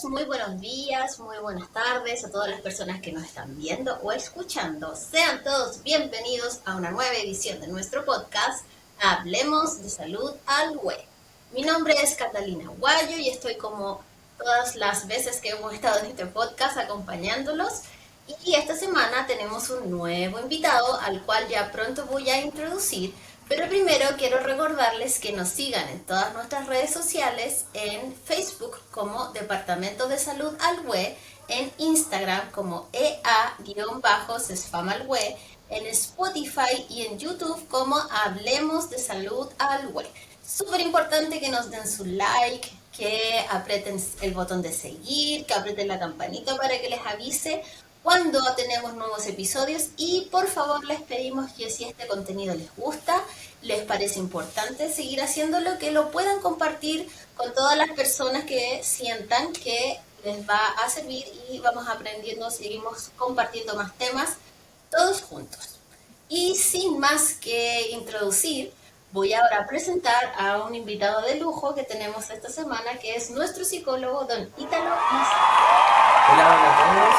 muy buenos días, muy buenas tardes a todas las personas que nos están viendo o escuchando. Sean todos bienvenidos a una nueva edición de nuestro podcast, Hablemos de Salud al Web. Mi nombre es Catalina Guayo y estoy como todas las veces que hemos estado en este podcast acompañándolos. Y esta semana tenemos un nuevo invitado al cual ya pronto voy a introducir. Pero primero quiero recordarles que nos sigan en todas nuestras redes sociales, en Facebook como Departamento de Salud Alhue, en Instagram como EA-Sesfamalhue, en Spotify y en YouTube como Hablemos de Salud Alhue. Súper importante que nos den su like, que aprieten el botón de seguir, que aprieten la campanita para que les avise cuando tenemos nuevos episodios y por favor les pedimos que si este contenido les gusta, les parece importante seguir haciéndolo, que lo puedan compartir con todas las personas que sientan que les va a servir y vamos aprendiendo, seguimos compartiendo más temas todos juntos. Y sin más que introducir, voy ahora a presentar a un invitado de lujo que tenemos esta semana, que es nuestro psicólogo, don Ítalo Macías. Hola a todos.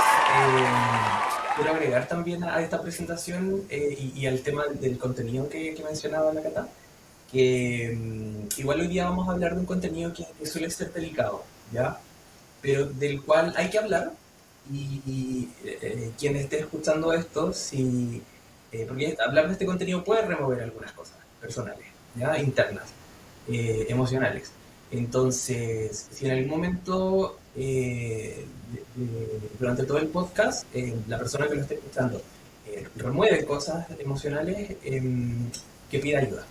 Quiero agregar también a esta presentación y al tema del contenido que mencionaba la Cata, que igual hoy día vamos a hablar de un contenido que suele ser delicado, ¿ya? Pero del cual hay que hablar y quien esté escuchando esto, porque hablar de este contenido puede remover algunas cosas personales, ¿ya? Internas, emocionales. Entonces, si en algún momento durante todo el podcast la persona que lo esté escuchando remueve cosas emocionales, que pida ayuda.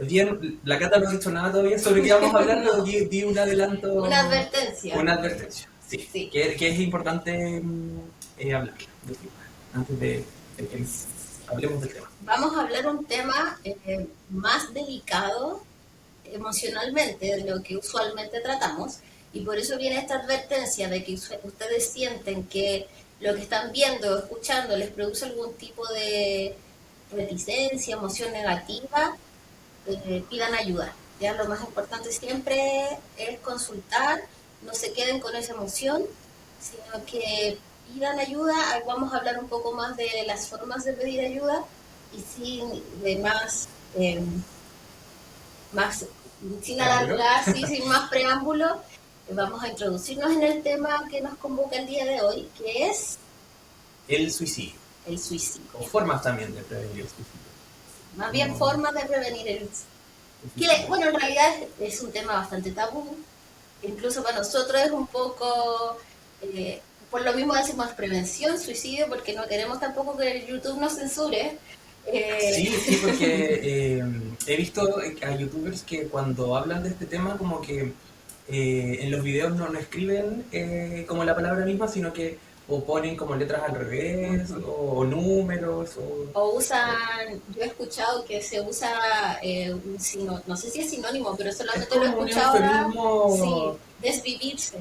Bien, la Cata no ha dicho nada todavía sobre qué vamos a hablar, pero di un adelanto. Una advertencia. Una advertencia, sí. Que es importante hablar, antes de que hablemos del tema. Vamos a hablar un tema más delicado emocionalmente de lo que usualmente tratamos y por eso viene esta advertencia de que ustedes sienten que lo que están viendo o escuchando les produce algún tipo de reticencia, emoción negativa, pidan ayuda. Ya lo más importante siempre es consultar, no se queden con esa emoción, sino que pidan ayuda. Vamos a hablar un poco más de las formas de pedir ayuda y sin alargar, sin más preámbulo, vamos a introducirnos en el tema que nos convoca el día de hoy, que es el suicidio. El suicidio. O formas también de prevenir el suicidio. Más bien formas de prevenir el suicidio. Bueno, en realidad es un tema bastante tabú. Incluso para nosotros es un poco... por lo mismo decimos prevención, suicidio, porque no queremos tampoco que el YouTube nos censure. Sí, porque he visto a youtubers que cuando hablan de este tema como que en los videos no escriben como la palabra misma, sino que o ponen como letras al revés, o números, o usan, yo he escuchado que se usa no sé si es sinónimo, pero solamente lo he escuchado ahora, sí, desvivirse.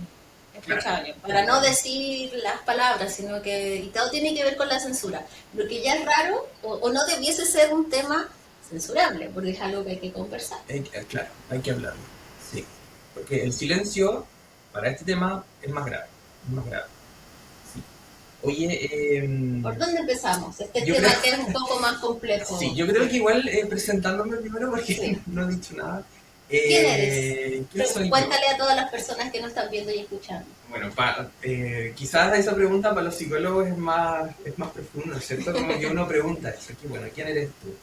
Claro, para no decir las palabras, sino que y todo tiene que ver con la censura, lo que ya es raro o no debiese ser un tema censurable, porque es algo que hay que conversar. Claro, hay que hablarlo, sí, porque el silencio para este tema es más grave, sí. Oye, ¿por dónde empezamos? Este tema que es un poco más complejo. Sí, yo creo que igual presentándome primero porque sí. No he dicho nada. ¿Quién eres? ¿Quién soy Cuéntale yo? A todas las personas que nos están viendo y escuchando. Bueno, quizás esa pregunta para los psicólogos es más profunda, ¿cierto? Como que uno pregunta eso, que bueno, ¿quién eres tú?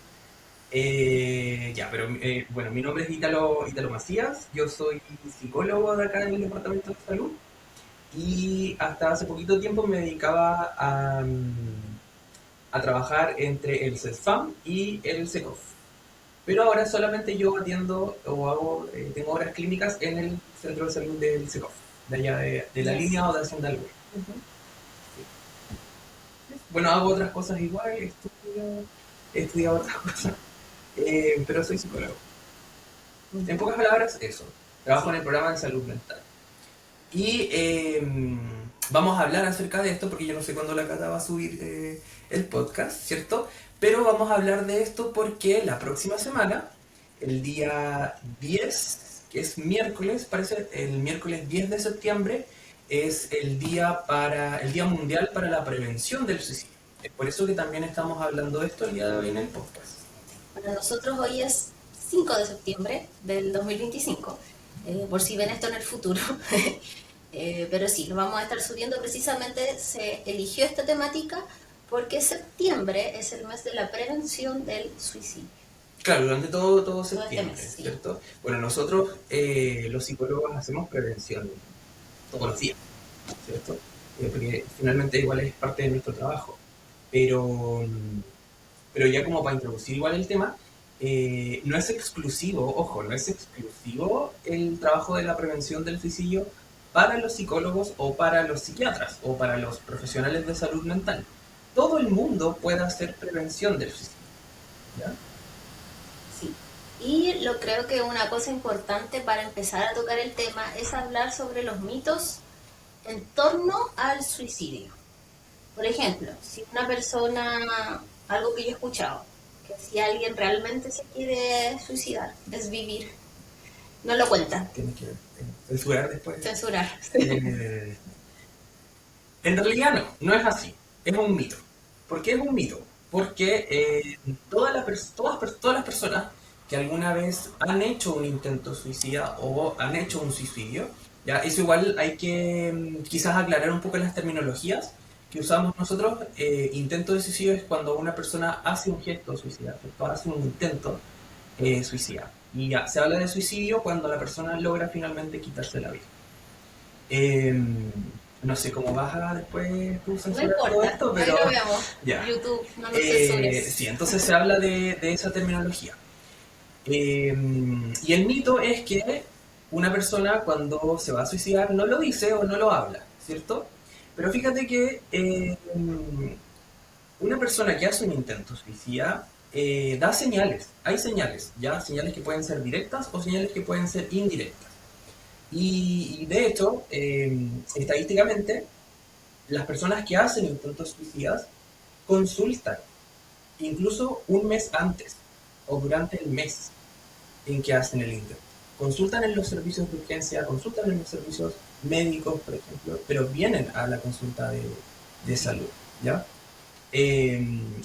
Bueno, mi nombre es Ítalo Macías, yo soy psicólogo de acá en el Departamento de Salud y hasta hace poquito tiempo me dedicaba a trabajar entre el CESFAM y el SECOF. Pero ahora solamente yo atiendo o tengo horas clínicas en el centro de salud del SECOF, de allá de la línea o de Hacienda Alhue. Sí. Bueno, hago otras cosas igual, he estudiado otras cosas, pero soy psicólogo. En pocas palabras, eso. Trabajo en el programa de salud mental. Y vamos a hablar acerca de esto porque yo no sé cuándo la Cata va a subir el podcast, ¿cierto? Pero vamos a hablar de esto porque la próxima semana, el día 10 que es miércoles, parece, el miércoles 10 de septiembre, es el día mundial para la prevención del suicidio. Es por eso que también estamos hablando de esto el día de hoy en el podcast. Para nosotros hoy es 5 de septiembre del 2025, por si ven esto en el futuro. Pero sí, lo vamos a estar subiendo. Precisamente se eligió esta temática porque septiembre es el mes de la prevención del suicidio. Claro, durante todo Todo este septiembre, mes, sí. ¿cierto? Bueno, nosotros los psicólogos hacemos prevención todos los días, ¿cierto? Porque finalmente igual es parte de nuestro trabajo. Pero, pero ya como para introducir igual el tema, no es exclusivo, ojo, no es exclusivo el trabajo de la prevención del suicidio para los psicólogos o para los psiquiatras o para los profesionales de salud mental. Todo el mundo puede hacer prevención del suicidio, ¿ya? Sí. Y lo creo que una cosa importante para empezar a tocar el tema es hablar sobre los mitos en torno al suicidio. Por ejemplo, si una persona, algo que yo he escuchado, que si alguien realmente se quiere suicidar, desvivir, no lo cuenta, Tienes que censurar después. censurar. Eh, en realidad no es así, es un mito. ¿Por qué es un mito? Porque todas las personas que alguna vez han hecho un intento suicida o han hecho un suicidio, ya eso igual hay que quizás aclarar un poco las terminologías que usamos nosotros. Intento de suicidio es cuando una persona hace un gesto suicida, ¿cierto? Hace un intento suicida. Y ya, se habla de suicidio cuando la persona logra finalmente quitarse la vida. Eh, no sé cómo vas a después tú No censurar todo importa, esto, ahí pero lo veamos. ya. YouTube, no nos censures. Sí, entonces se habla de esa terminología. Y el mito es que una persona cuando se va a suicidar no lo dice o no lo habla, ¿cierto? Pero fíjate que una persona que hace un intento suicida da señales, hay señales, ya señales que pueden ser directas o señales que pueden ser indirectas. Y de hecho, estadísticamente, las personas que hacen intentos suicidas consultan incluso un mes antes o durante el mes en que hacen el intento. Consultan en los servicios de urgencia, consultan en los servicios médicos, por ejemplo, pero vienen a la consulta de salud, ¿ya?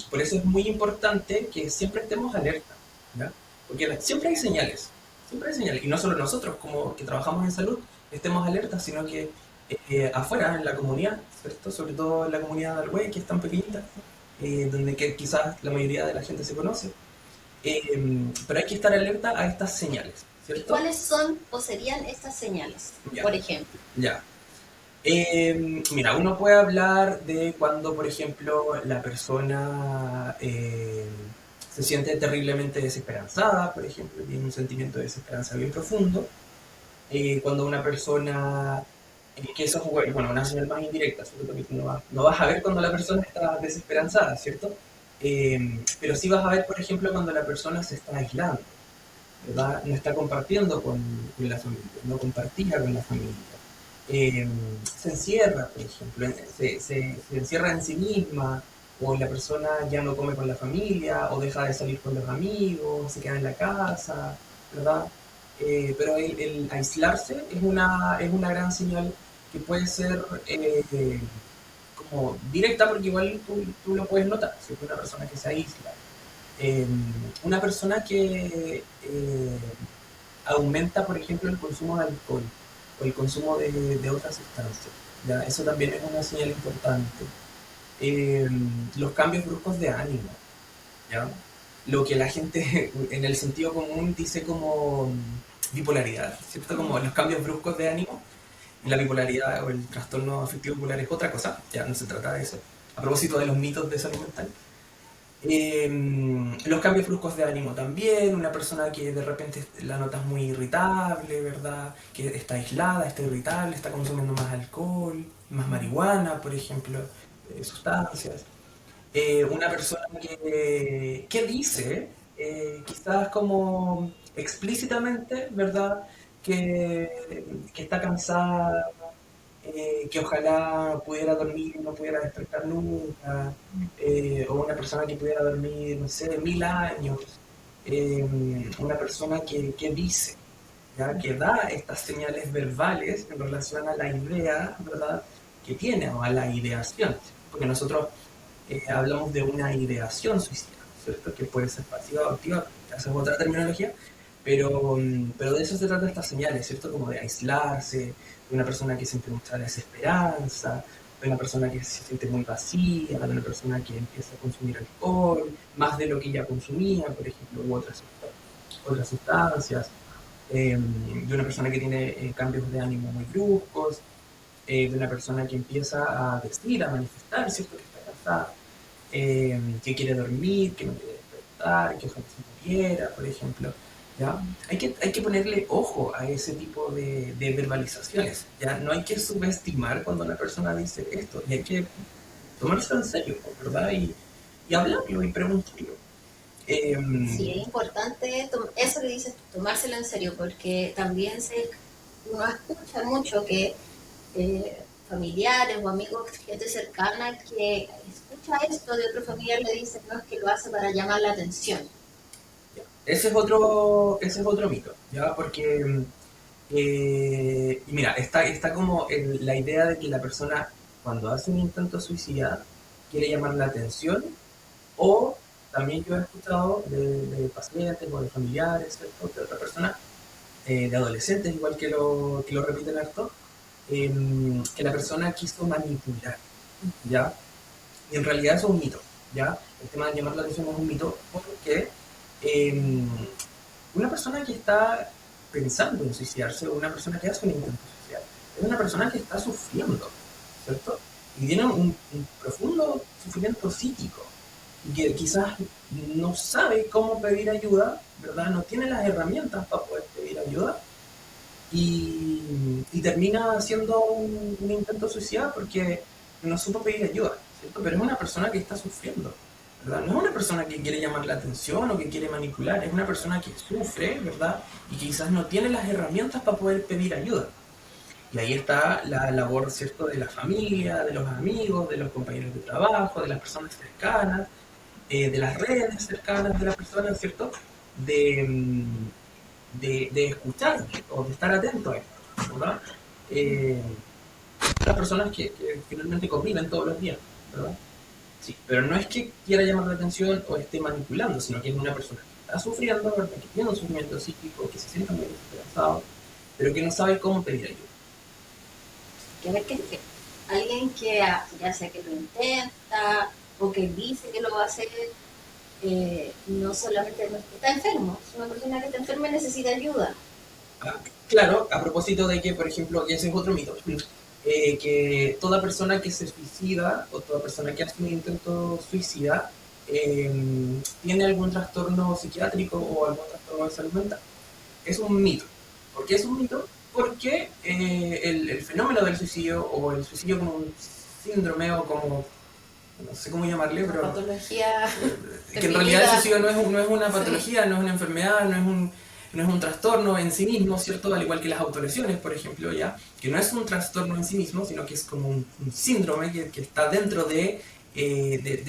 Por eso es muy importante que siempre estemos alerta, ¿ya? Porque siempre hay señales, y no solo nosotros como que trabajamos en salud estemos alertas, sino que afuera, en la comunidad, ¿cierto? Sobre todo en la comunidad de Alhué, que es tan pequeñita, donde que quizás la mayoría de la gente se conoce. Pero hay que estar alerta a estas señales, ¿cierto? ¿Cuáles son o serían estas señales? Ya, Por ejemplo, ya. Mira, uno puede hablar de cuando, por ejemplo, la persona se siente terriblemente desesperanzada, por ejemplo, tiene un sentimiento de desesperanza bien profundo. Cuando una persona, que eso es bueno, una señal más indirecta, ¿cierto? Porque tú no vas a ver cuando la persona está desesperanzada, ¿cierto? Pero sí vas a ver, por ejemplo, cuando la persona se está aislando, ¿verdad? No está compartiendo con la familia, no compartía con la familia. Eh, Se encierra, por ejemplo, se encierra en sí misma, o la persona ya no come con la familia, o deja de salir con los amigos, se queda en la casa, ¿verdad? Pero el aislarse es una gran señal que puede ser como directa, porque igual tú lo puedes notar, si es una persona que se aísla. Eh, una persona que aumenta, por ejemplo, el consumo de alcohol o el consumo de otras sustancias. ¿Ya? Eso también es una señal importante. Eh, los cambios bruscos de ánimo. ¿Ya? Lo que la gente en el sentido común dice como bipolaridad, ¿cierto? Como los cambios bruscos de ánimo. Y la bipolaridad o el trastorno afectivo bipolar es otra cosa, ya no se trata de eso. A propósito de los mitos de salud mental. Los cambios bruscos de ánimo también, una persona que de repente la notas muy irritable, ¿verdad? Que está aislada, está irritable, está consumiendo más alcohol, más marihuana, por ejemplo, sustancias. Una persona que dice, quizás como explícitamente, ¿verdad? Que está cansada, que ojalá pudiera dormir y no pudiera despertar nunca, o una persona que pudiera dormir, no sé, 1000 años, una persona que dice. ya que da estas señales verbales en relación a la idea, ¿verdad?, que tiene o a la ideación, porque nosotros hablamos de una ideación suicida, ¿cierto?, que puede ser pasiva o activa, esa es otra terminología, pero de eso se trata estas señales, ¿cierto?, como de aislarse, de una persona que siente mucha desesperanza, de una persona que se siente muy vacía, de una persona que empieza a consumir alcohol, más de lo que ya consumía, por ejemplo, u otras sustancias, de una persona que tiene cambios de ánimo muy bruscos, de una persona que empieza a decir, a manifestar, ¿cierto?, que está cansada, que quiere dormir, que no quiere despertar, que ojalá se muriera, por ejemplo. ¿Ya? Hay que ponerle ojo a ese tipo de verbalizaciones. ¿Ya? No hay que subestimar cuando una persona dice esto, y hay que tomárselo en serio, ¿verdad? Y hablarlo y preguntarlo. Sí, es importante eso que dices, tomárselo en serio, porque también uno escucha mucho que familiares o amigos, gente cercana que escucha esto de otro familiar le dice no, es que lo hace para llamar la atención. Ese es otro mito, ¿ya? Porque, y mira, está como la idea de que la persona, cuando hace un intento suicida, quiere llamar la atención, o también yo he escuchado de pacientes o de familiares, ¿cierto?, de otra persona, de adolescentes, igual que lo repiten harto, que la persona quiso manipular, ¿ya? Y en realidad eso es un mito, ¿ya? El tema de llamar la atención es un mito porque eh, una persona que está pensando en suicidarse o una persona que hace un intento suicida es una persona que está sufriendo, ¿cierto? Y tiene un profundo sufrimiento psíquico y que quizás no sabe cómo pedir ayuda, ¿verdad? No tiene las herramientas para poder pedir ayuda y termina haciendo un intento suicida porque no supo pedir ayuda, ¿cierto? Pero es una persona que está sufriendo, ¿verdad? No es una persona que quiere llamar la atención o que quiere manipular, es una persona que sufre, ¿verdad? Y quizás no tiene las herramientas para poder pedir ayuda. Y ahí está la labor, ¿cierto?, de la familia, de los amigos, de los compañeros de trabajo, de las personas cercanas, de las redes cercanas de las personas, ¿cierto? De escuchar o de estar atento a esto, ¿verdad? Eh, las personas que finalmente conviven todos los días, ¿verdad? Sí, pero no es que quiera llamar la atención o esté manipulando, sino que es una persona que está sufriendo, ¿verdad?, que tiene un sufrimiento psíquico, que se siente muy desesperanzado, pero que no sabe cómo pedir ayuda. Que ver que alguien que ya sea que lo intenta o que dice que lo va a hacer, no solamente no está enfermo, es una persona que está enferma y necesita ayuda. Ah, claro, a propósito de que, por ejemplo, ese es otro mito, que toda persona que se suicida o toda persona que hace un intento suicida eh, tiene algún trastorno psiquiátrico o algún trastorno de salud mental. Es un mito. ¿Por qué es un mito? Porque el fenómeno del suicidio o el suicidio como un síndrome o como, no sé cómo llamarle, Una pero patología que en realidad el definida. suicidio no es una Sí. patología, no es una enfermedad, no es un trastorno en sí mismo, ¿cierto? Al igual que las autolesiones, por ejemplo, ya, que no es un trastorno en sí mismo, sino que es como un síndrome que está dentro de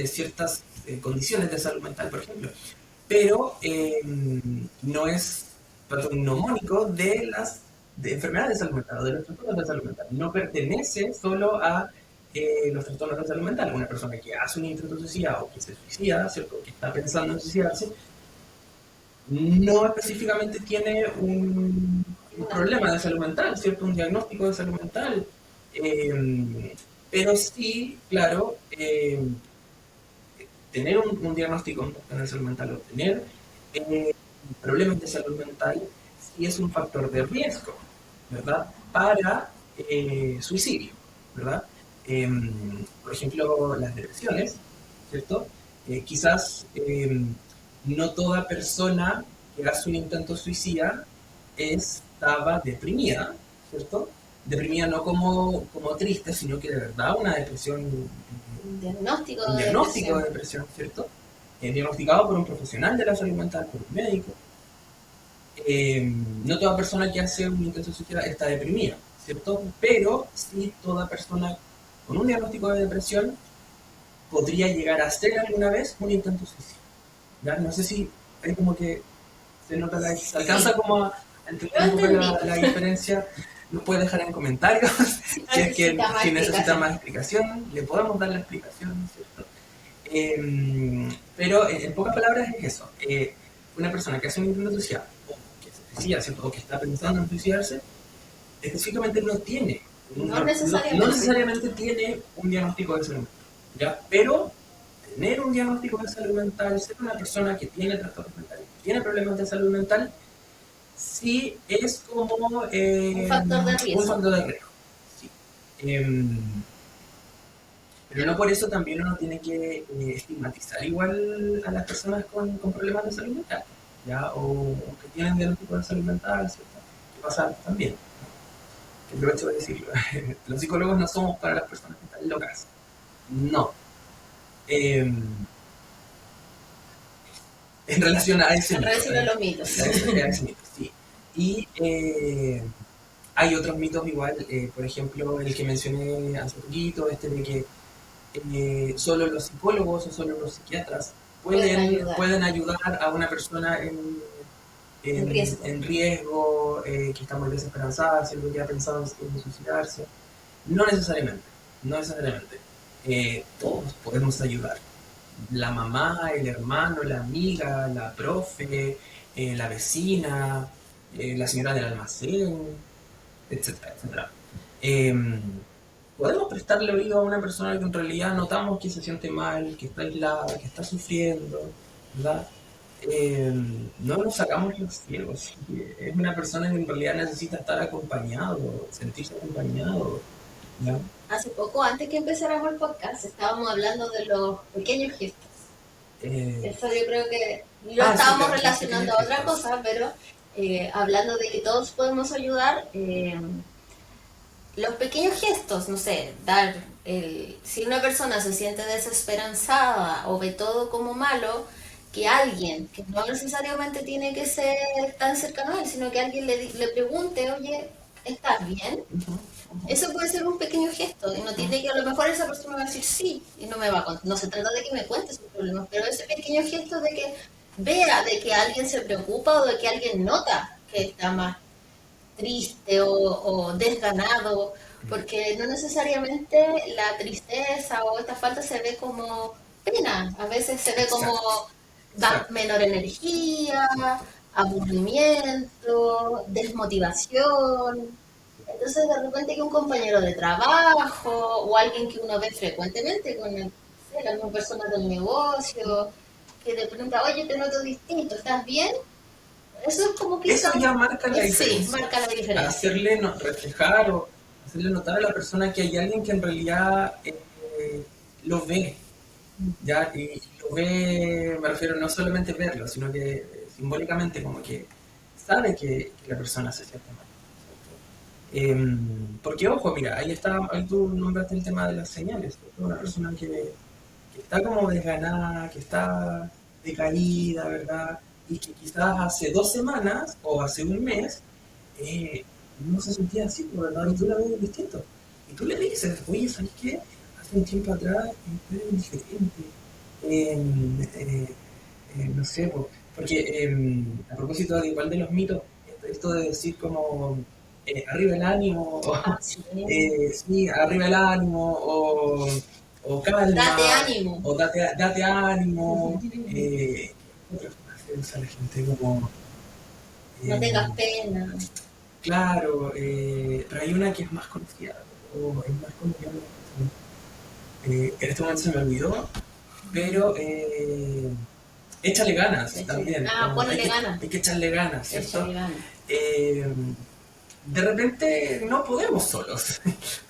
ciertas condiciones de salud mental, por ejemplo. Pero no es patognomónico de enfermedades de salud mental o de los trastornos de salud mental. No pertenece solo a los trastornos de salud mental. Una persona que hace un intento de suicida o que se suicida, ¿cierto?, que está pensando en suicidarse, no específicamente tiene un Una, problema de salud mental, ¿cierto? Un diagnóstico de salud mental. Pero sí, claro, tener un diagnóstico de salud mental o tener eh, problemas de salud mental sí es un factor de riesgo, ¿verdad? Para suicidio, ¿verdad? Por ejemplo, las depresiones, ¿cierto? Quizás no toda persona que hace un intento suicida estaba deprimida, ¿cierto? Deprimida no como triste, sino que de verdad una depresión, un diagnóstico un de diagnóstico de depresión. depresión, ¿cierto? Diagnosticado por un profesional de la salud mental, por un médico. No toda persona que hace un intento suicida está deprimida, ¿cierto? Pero sí toda persona con un diagnóstico de depresión podría llegar a hacer alguna vez un intento suicida. ¿Ya? No sé si hay como que se nota se alcanza Sí, como Lo ¿Entendí un poco entendí. la diferencia? Nos puede dejar en comentarios si es que Necesita más si necesita explicación. más explicación, le podemos dar la explicación, ¿cierto? Pero en pocas palabras es eso. Una persona que hace un intento de suicidio, o que se suicida, ¿cierto? O que está pensando en suicidarse, específicamente no tiene, No no necesariamente. necesariamente tiene un diagnóstico de salud mental, ¿ya? Pero tener un diagnóstico de salud mental, ser una persona que tiene trastornos mentales, que tiene problemas de salud mental, sí es como Un factor de un riesgo. factor de riesgo. Sí. Pero no por eso también uno tiene que estigmatizar igual a las personas con problemas de salud mental, ¿ya? O que tienen diagnóstico de salud mental, ¿cierto? Que pasa también, ¿no? Que aprovecho de decirlo. Los psicólogos no somos para las personas que están locas. No. Eh, en relación a ese En mito. relación a los mitos. A ese mito, sí. Y hay otros mitos igual, por ejemplo, el que mencioné hace poquito, este de que solo los psicólogos o solo los psiquiatras pueden ayudar a una persona En riesgo. en riesgo, que está muy desesperanzada, siempre que ha pensado en suicidarse. No necesariamente, no necesariamente. Todos podemos ayudar. La mamá, el hermano, la amiga, la profe, la vecina, la señora del almacén, etcétera, etcétera. Em, Podemos prestarle oído a una persona que en realidad notamos que se siente mal, que está aislada, que está sufriendo, ¿verdad? No nos sacamos los ciegos. Es una persona que en realidad necesita estar acompañado, sentirse acompañado, ¿ya? Hace poco, antes que empezáramos el podcast, estábamos hablando de los pequeños gestos. Eh, Eso yo creo que lo sí, estábamos los relacionando pequeños a otra gestos. cosa, pero hablando de que todos podemos ayudar, los pequeños gestos, no sé, si una persona se siente desesperanzada o ve todo como malo, que alguien, que no necesariamente tiene que ser tan cercano a él, sino que alguien le pregunte, oye, ¿estás bien? Ujú, ujú, Eso puede ser un pequeño gesto y no ujú. tiene que, a lo mejor esa persona va a decir sí y no me va a contar. No se trata de que me cuente sus problemas, pero ese pequeño gesto de que vea de que alguien se preocupa o de que alguien nota que está más triste o desganado, porque no necesariamente la tristeza o esta falta se ve como pena, a veces se ve como Exacto, exacto. menor energía, aburrimiento, desmotivación. Entonces de repente que un compañero de trabajo o alguien que uno ve frecuentemente con la misma persona del negocio, que de pronto, oye, te noto distinto, ¿estás bien? Eso es como Eso quizás, ya marca la sí, diferencia. marca la diferencia. Hacerle reflejar o hacerle notar a la persona que hay alguien que en realidad lo ve, ¿ya? Y lo ve, me refiero no solamente verlo, sino que simbólicamente como que sabe que la persona se siente mal. Porque, ojo, mira, ahí tú nombraste el tema de las señales. ¿Cierto? Una persona que está como desganada, que está decaída, ¿verdad? Y que quizás hace 2 semanas o hace un mes no se sentía así, ¿verdad? Y tú la ves distinto. Y tú le dices, oye, ¿sabes qué? Hace un tiempo atrás tú eres diferente. No sé, porque a propósito de igual de los mitos, esto de decir como arriba el ánimo, Ah, sí. sí, arriba el ánimo, o calma, Date ánimo. o date ánimo, otra frase usa la gente como, No eh, tengas pena. claro, pero hay una que es más conocida, o es más conocida, en este momento se me olvidó, pero échale ganas también, Ah, como ponele ganas. hay que echarle ganas, Échale ¿cierto? ganas. Eh, de repente no podemos solos,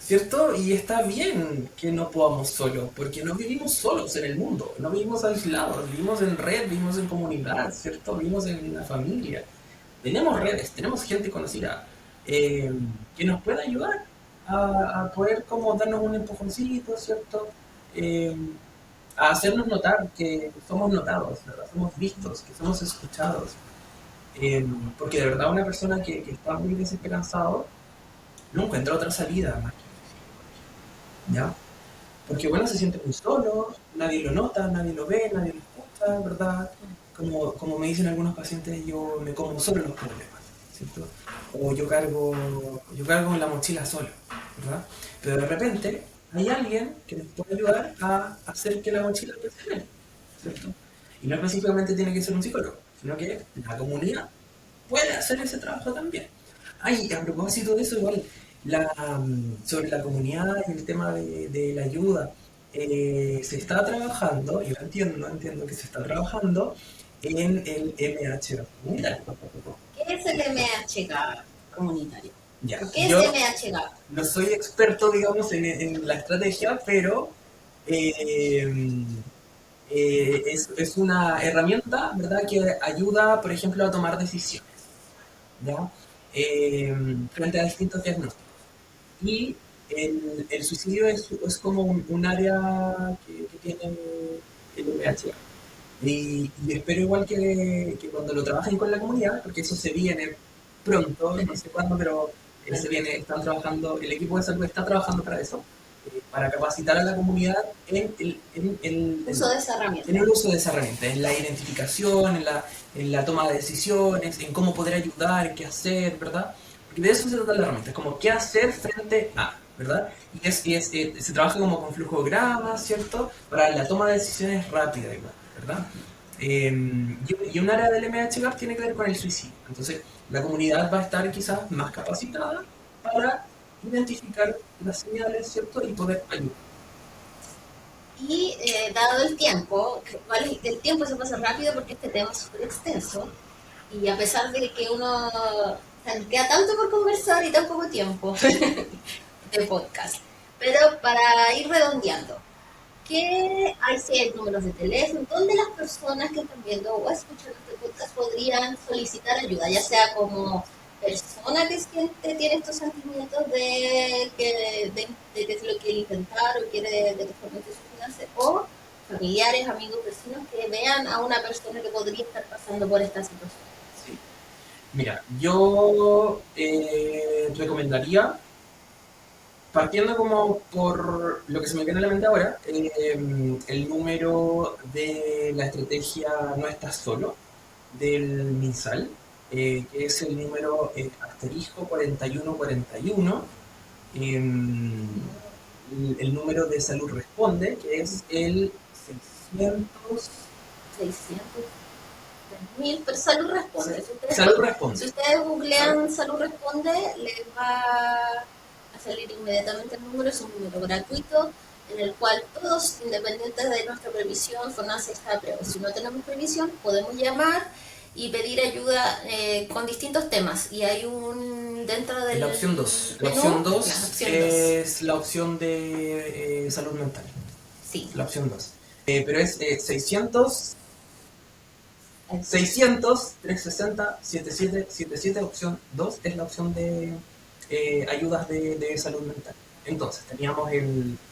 ¿cierto? Y está bien que no podamos solos, porque no vivimos solos en el mundo, no vivimos aislados, vivimos en red, vivimos en comunidad, ¿cierto? Vivimos en una familia. Tenemos redes, tenemos gente conocida eh, que nos puede ayudar a poder como darnos un empujoncito, ¿cierto? Eh, a hacernos notar que somos notados, ¿verdad? Somos vistos, que somos escuchados. Porque de verdad una persona que está muy desesperanzado no encuentra otra salida más que, ¿ya? Porque bueno, se siente muy solo, nadie lo nota, nadie lo ve, nadie lo escucha, ¿verdad? Como me dicen algunos pacientes, yo me como sobre los problemas, ¿cierto? O yo cargo en la mochila solo, ¿verdad? Pero de repente hay alguien que nos puede ayudar a hacer que la mochila pese menos, ¿cierto? Y no específicamente tiene que ser un psicólogo, sino que la comunidad puede hacer ese trabajo también. Ay, a propósito de eso, igual, sobre la comunidad y el tema de la ayuda, se está trabajando, yo entiendo que se está trabajando en el MH comunitario. ¿Qué es el MHK comunitario? Ya, ¿O qué es yo MHK? no soy experto, digamos, en la estrategia, pero eh, es una herramienta, ¿verdad?, que ayuda, por ejemplo, a tomar decisiones, ¿ya? Frente a distintos diagnósticos. Y el suicidio es como un área que tiene el VIH. Y espero igual que cuando lo trabajen con la comunidad, porque eso se viene pronto, no sé cuándo, pero se viene, están trabajando, el equipo de salud está trabajando para eso, para capacitar a la comunidad Uso de esa herramienta. en el uso de esa herramienta, en la identificación, en la toma de decisiones, en cómo poder ayudar, en qué hacer, ¿verdad? Porque de eso se trata la herramienta, es como qué hacer frente a, ¿verdad? Se trabaja como con flujogramas, ¿cierto? Para la toma de decisiones rápida, igual, ¿verdad? Y un área del MHGAP tiene que ver con el suicidio. Entonces, la comunidad va a estar quizás más capacitada para identificar las señales, ¿cierto? Y poder ayudar. Y dado el tiempo, ¿vale? El tiempo se pasa rápido porque este tema es súper extenso. Y a pesar de que uno queda tanto por conversar y tan poco tiempo de podcast. Pero para ir redondeando, ¿qué hay si hay números de teléfono? ¿Dónde las personas que están viendo o escuchando este podcast podrían solicitar ayuda? Ya sea como persona que tiene estos sentimientos de que es lo quiere intentar o quiere de reformar su finanzas, o familiares, amigos, vecinos que vean a una persona que podría estar pasando por esta situación. Sí. Mira, yo recomendaría, partiendo como por lo que se me viene a la mente ahora, el número de la estrategia No Estás Solo, del MinSal, que es el número asterisco 4141, el número de Salud Responde, que es el 600... 600.000, pero Salud Responde. Salud Responde. Si ustedes googlean Salud Responde, les va a salir inmediatamente el número. Es un número gratuito en el cual todos, independientes de nuestra previsión, FONASA está previo. Si no tenemos previsión, podemos llamar y pedir ayuda con distintos temas. Y hay dentro de la opción 2. La opción 2 es la opción de salud mental. Sí. La opción 2. Pero es 600-360-7777, opción 2 es la opción de ayudas de salud mental. Entonces, teníamos la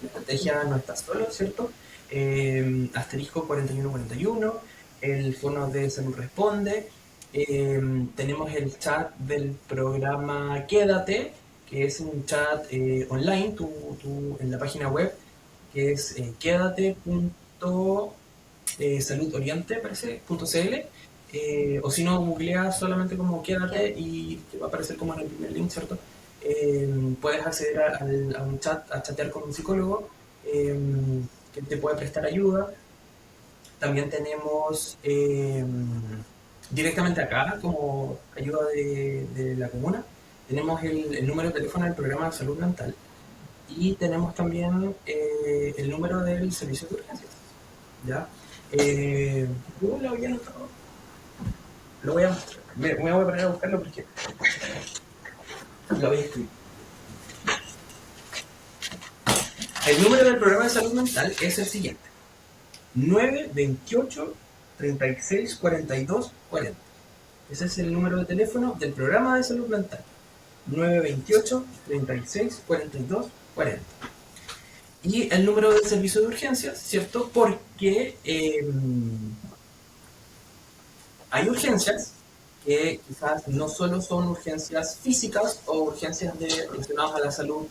estrategia No Estás Solo, ¿cierto? Asterisco 4141, el fono de Salud Responde, tenemos el chat del programa Quédate, que es un chat online, en la página web, que es quédate.saludoriente, parece, .cl, o si no, googlea solamente como Quédate y te va a aparecer como en el primer link, ¿cierto? Puedes acceder a un chat, a chatear con un psicólogo que te puede prestar ayuda. También tenemos directamente acá, como ayuda de la comuna, tenemos el número de teléfono del programa de salud mental y tenemos también el número del servicio de urgencias. ¿Ya? Yo lo había anotado. Lo voy a mostrar. Me voy a poner a buscarlo porque lo voy a escribir. El número del programa de salud mental es el siguiente: 928 36 42 40. Ese es el número de teléfono del programa de salud mental. 928 36 42 40. Y el número del servicio de urgencias, ¿cierto? Porque hay urgencias que quizás no solo son urgencias físicas o urgencias relacionadas a la salud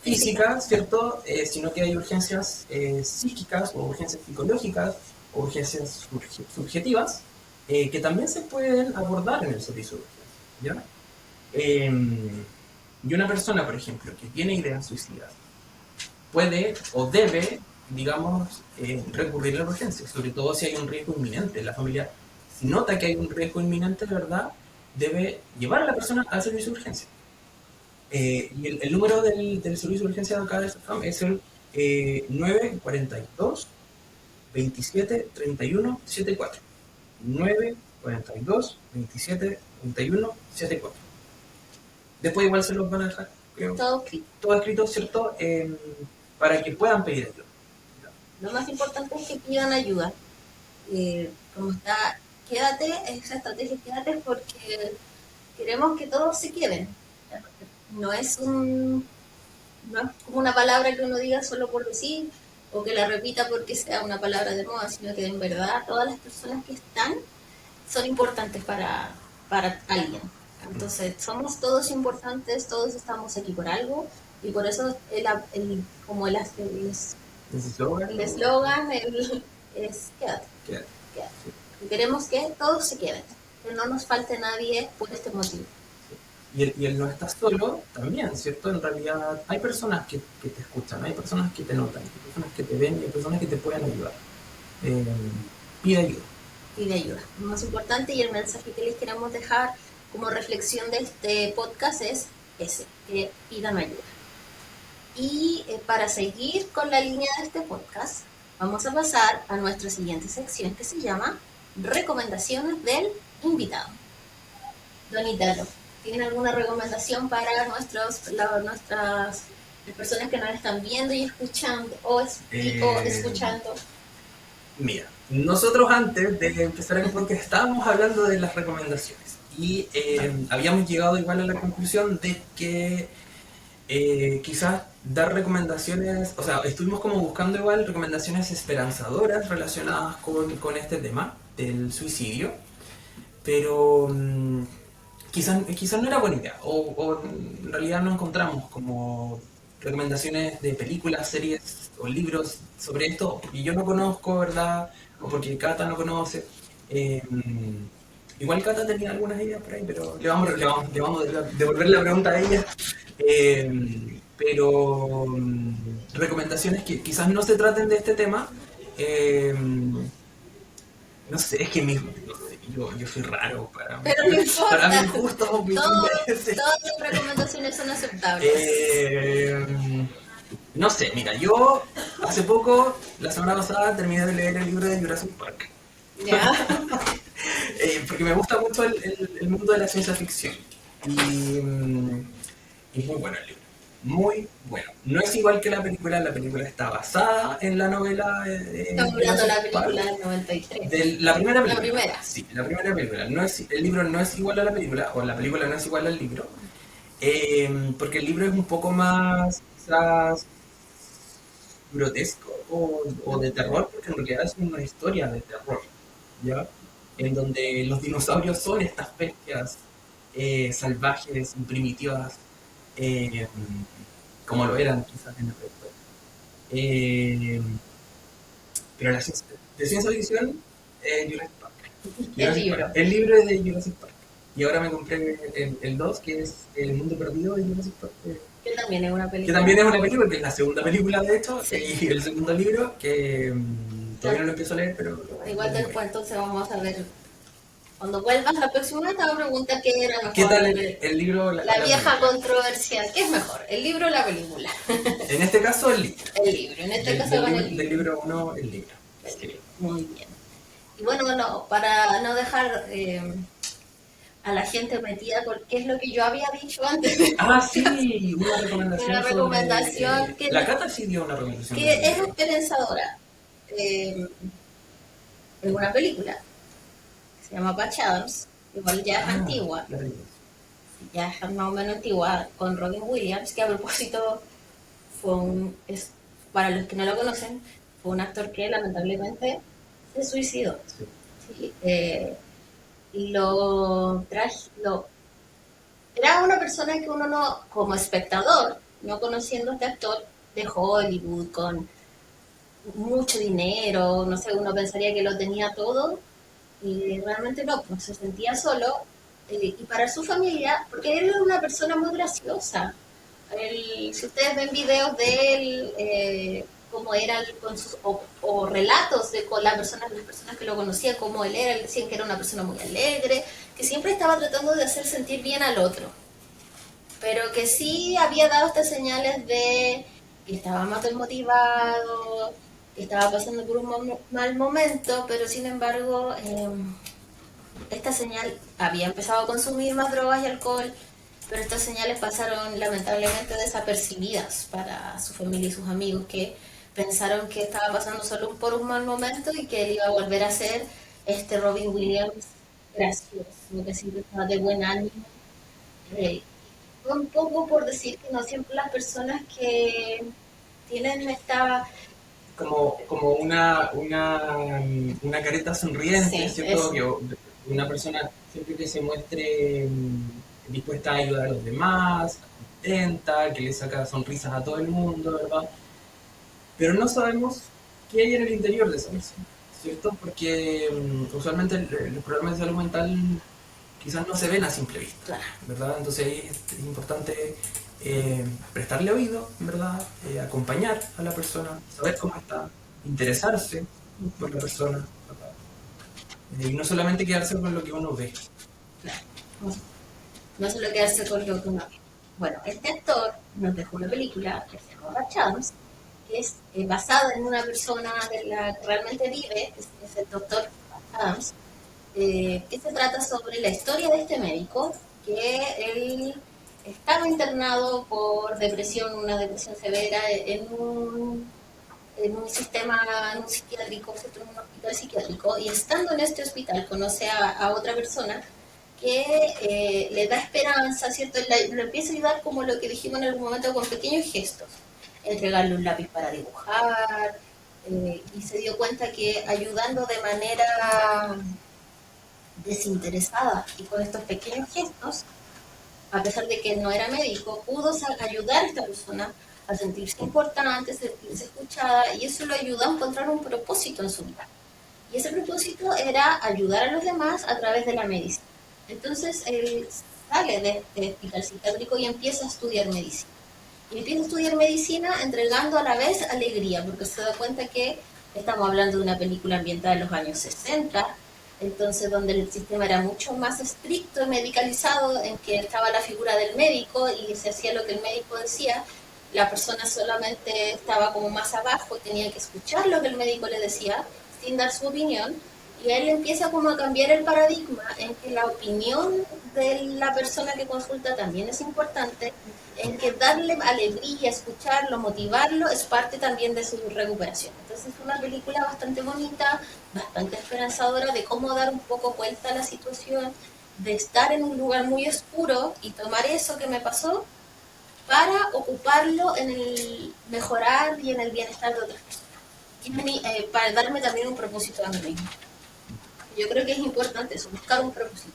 física, ¿cierto? Sino que hay urgencias psíquicas o urgencias psicológicas o urgencias subjetivas, que también se pueden abordar en el servicio de urgencia, ¿ya? Y una persona, por ejemplo, que tiene ideas suicidas, puede o debe, digamos, recurrir a la urgencia, sobre todo si hay un riesgo inminente. La familia, si nota que hay un riesgo inminente, de verdad, debe llevar a la persona al servicio de urgencia. Y el número del servicio de urgencia de acá de SAFAM es el 942 27 31 74. 942 27 31 74. Después igual se los van a dejar, creo. Todo escrito. Todo escrito, ¿cierto? Para que puedan pedir ayuda. Lo más importante es que pidan ayuda. Como está, quédate, esa estrategia quédate porque queremos que todos se queden. No es no es como una palabra que uno diga solo por decir o que la repita porque sea una palabra de moda, sino que en verdad todas las personas que están son importantes para alguien. Entonces, somos todos importantes, todos estamos aquí por algo y por eso como el eslogan es quédate, Quédate. quédate. Y queremos que todos se queden, que no nos falte nadie por este motivo. Y el no estás solo también, ¿cierto? En realidad hay personas que te escuchan, hay personas que te notan, hay personas que te ven y hay personas que te pueden ayudar. Pide ayuda. Pide ayuda. Lo más importante y el mensaje que les queremos dejar como reflexión de este podcast es ese, que pidan ayuda. Y para seguir con la línea de este podcast, vamos a pasar a nuestra siguiente sección que se llama Recomendaciones del invitado. Don Italo, ¿tiene alguna recomendación para las personas que nos están viendo y escuchando o escuchando? Mira, nosotros antes de empezar el podcast estábamos hablando de las recomendaciones y habíamos llegado igual a la conclusión de que quizás dar recomendaciones, o sea, estuvimos como buscando igual recomendaciones esperanzadoras relacionadas con este tema del suicidio, pero quizás no era buena idea, o en realidad no encontramos como recomendaciones de películas, series o libros sobre esto, porque yo no conozco, ¿verdad? O porque Cata no conoce. Eh, Igual Cata tenía algunas ideas por ahí, pero le vamos a devolver la pregunta a ella. Pero recomendaciones que quizás no se traten de este tema. eh, no sé, es que mismo, no sé, yo soy raro Pero no importa. para mis gustos o mis intereses. Todas las recomendaciones son aceptables. No sé, mira, yo hace poco, la semana pasada, terminé de leer el libro de Jurassic Park. ¿Ya? Porque me gusta mucho el mundo de la ciencia ficción. Y muy bueno el libro. Muy bueno. No es igual que la película está basada en la novela. Estamos hablando de la película del 93. La primera película. La primera. Sí, la primera película. No es, el libro no es igual a la película, o la película no es igual al libro. Porque el libro es un poco más, quizás, grotesco o de terror, porque en realidad es una historia de terror, ¿ya? En donde los dinosaurios son estas bestias salvajes y primitivas, eh, como lo eran quizás en el resto. Eh, pero de ciencia ficción, Jurassic Park. El libro. El libro es de Jurassic Park. Y ahora me compré el 2, que es El Mundo Perdido de Jurassic Park. Que también es una Que película. también es una película, que es la segunda película de hecho, Sí. y el segundo libro, que todavía no lo empiezo a leer, pero... Igual después entonces vamos a ver. Cuando vuelvas la próxima vez te voy a preguntar qué era mejor. ¿Qué tal el libro? La vieja controversia. ¿Qué es mejor? ¿El libro o la película? En este caso, el libro. El libro. En este caso van el libro. Del libro 1, el libro. Muy bien. Y bueno, para no dejar a la gente metida con qué es lo que yo había dicho antes. Ah, sí, una recomendación. Una recomendación que, la Cata sí dio una recomendación. Que es esperanzadora. Es una película. Se llama Patch Adams. Igual ya es antigua. Ya es más o menos antigua. Con Robin Williams, que a propósito para los que no lo conocen, fue un actor que lamentablemente se suicidó. Sí. Sí, era una persona que uno no, como espectador, no conociendo a este actor de Hollywood con mucho dinero, no sé, uno pensaría que lo tenía todo, y realmente no, pues se sentía solo. Y para su familia, porque él era una persona muy graciosa. Si ustedes ven videos de él, cómo era con sus, o relatos de con las personas que lo conocían, cómo él era, él decían que era una persona muy alegre, que siempre estaba tratando de hacer sentir bien al otro, pero que sí había dado estas señales de que estaba más desmotivado, que estaba pasando por un mal momento, pero sin embargo, esta señal había empezado a consumir más drogas y alcohol, pero estas señales pasaron lamentablemente desapercibidas para su familia y sus amigos, que pensaron que estaba pasando solo por un mal momento y que él iba a volver a ser este Robin Williams gracioso, que siempre estaba de buen ánimo. Eh, un poco por decir que no siempre las personas que tienen esta... Como una careta sonriente, Sí, ¿cierto? eso. Que una persona siempre que se muestre dispuesta a ayudar a los demás, contenta, que le saca sonrisas a todo el mundo, ¿verdad? Pero no sabemos qué hay en el interior de esa persona, ¿cierto? Porque usualmente los problemas de salud mental quizás no se ven a simple vista, Claro. ¿verdad? Entonces es importante prestarle oído, ¿verdad? Acompañar a la persona, saber cómo está, interesarse por la persona, ¿verdad? Y no solamente quedarse con lo que uno ve. Claro. No solo quedarse con lo que uno ve. Bueno, este actor nos dejó una película que se llama Butch Adams, que es basada en una persona de la que realmente vive, es el doctor Adams, que se trata sobre la historia de este médico, que él estaba internado por depresión, una depresión severa, en un sistema, en un psiquiátrico, en un hospital psiquiátrico, y estando en este hospital conoce a otra persona que le da esperanza, ¿cierto? Lo empieza a ayudar como lo que dijimos en algún momento con pequeños gestos, entregarle un lápiz para dibujar, y se dio cuenta que ayudando de manera desinteresada y con estos pequeños gestos, a pesar de que no era médico, pudo ayudar a esta persona a sentirse importante, sentirse escuchada, y eso lo ayudó a encontrar un propósito en su vida. Y ese propósito era ayudar a los demás a través de la medicina. Entonces él sale de este hospital psiquiátrico y empieza a estudiar medicina. Y empieza a estudiar medicina entregando a la vez alegría, porque se da cuenta que estamos hablando de una película ambientada en los años 60, entonces donde el sistema era mucho más estricto y medicalizado, en que estaba la figura del médico y se hacía lo que el médico decía, la persona solamente estaba como más abajo, tenía que escuchar lo que el médico le decía sin dar su opinión, y él empieza como a cambiar el paradigma en que la opinión de la persona que consulta también es importante, en que darle alegría, escucharlo, motivarlo, es parte también de su recuperación. Entonces es una película bastante bonita, bastante esperanzadora de cómo dar un poco vuelta a la situación, de estar en un lugar muy oscuro y tomar eso que me pasó para ocuparlo en el mejorar y en el bienestar de otras personas. Y para darme también un propósito a mí mismo. Yo creo que es importante eso, buscar un propósito.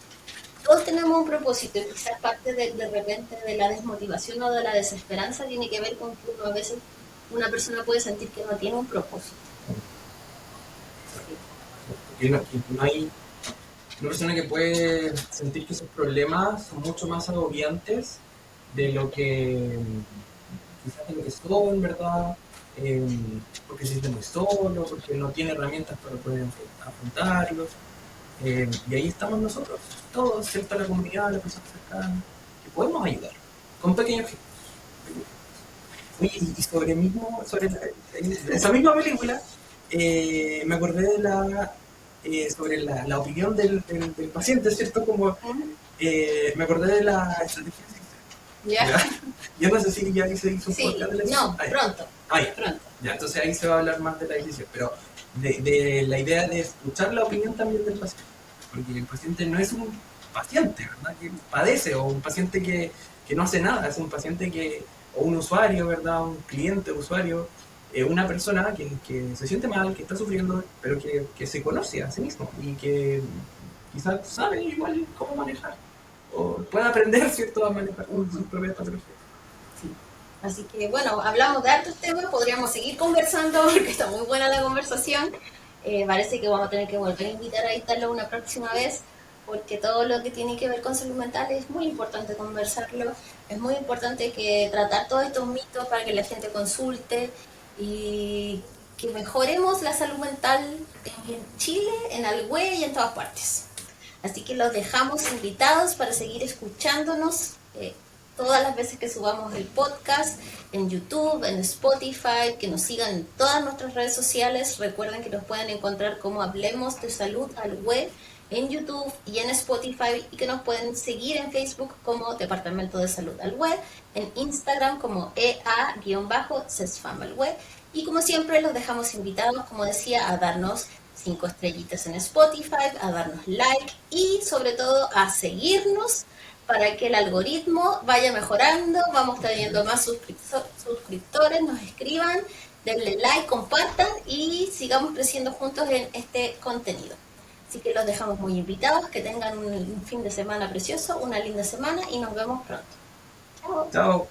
Todos tenemos un propósito y quizás parte de repente de la desmotivación o de la desesperanza tiene que ver con que uno a veces una persona puede sentir que no tiene un propósito. No hay una persona que puede sentir que sus problemas son mucho más agobiantes de lo que quizás de lo que son, ¿verdad? Porque se siente muy solo, porque no tiene herramientas para poder afrontarlos. Y ahí estamos nosotros, todos, ¿cierto? La comunidad, las personas cercanas, que podemos ayudar con pequeños gestos. Oye, y sobre esa misma película, me acordé de sobre la opinión del paciente, ¿cierto? Como me acordé de la estrategia ¿Ya? ¿ya? Yo no sé si ya se hizo un Sí, podcast de la decisión. no, pronto. Ya. Pronto. Ya, entonces ahí se va a hablar más de la decisión, pero de la idea de escuchar la opinión también del paciente, porque el paciente no es un paciente, ¿verdad? Que padece, o un paciente que no hace nada, es un paciente o un usuario, ¿verdad? Un cliente, usuario, una persona que se siente mal, que está sufriendo, pero que se conoce a sí mismo y que quizás sabe igual cómo manejar, o puede aprender, ¿cierto?, a manejar sus propias patologías. Sí. Así que bueno, hablamos de hartos temas, podríamos seguir conversando porque está muy buena la conversación. Parece que vamos a tener que volver a invitar a Ítalo una próxima vez, porque todo lo que tiene que ver con salud mental es muy importante conversarlo, es muy importante que tratar todos estos mitos para que la gente consulte y que mejoremos la salud mental en Chile, en Alhué y en todas partes. Así que los dejamos invitados para seguir escuchándonos todas las veces que subamos el podcast en YouTube, en Spotify, que nos sigan en todas nuestras redes sociales. Recuerden que nos pueden encontrar como Hablemos de Salud al Web en YouTube y en Spotify, y que nos pueden seguir en Facebook como Departamento de Salud al Web, en Instagram como EA-CESFAM al Web. Y como siempre los dejamos invitados, como decía, a darnos 5 estrellitas en Spotify, a darnos like y sobre todo a seguirnos para que el algoritmo vaya mejorando, vamos teniendo más suscriptores, nos escriban, denle like, compartan y sigamos creciendo juntos en este contenido. Así que los dejamos muy invitados, que tengan un fin de semana precioso, una linda semana y nos vemos pronto. Chao. Chao.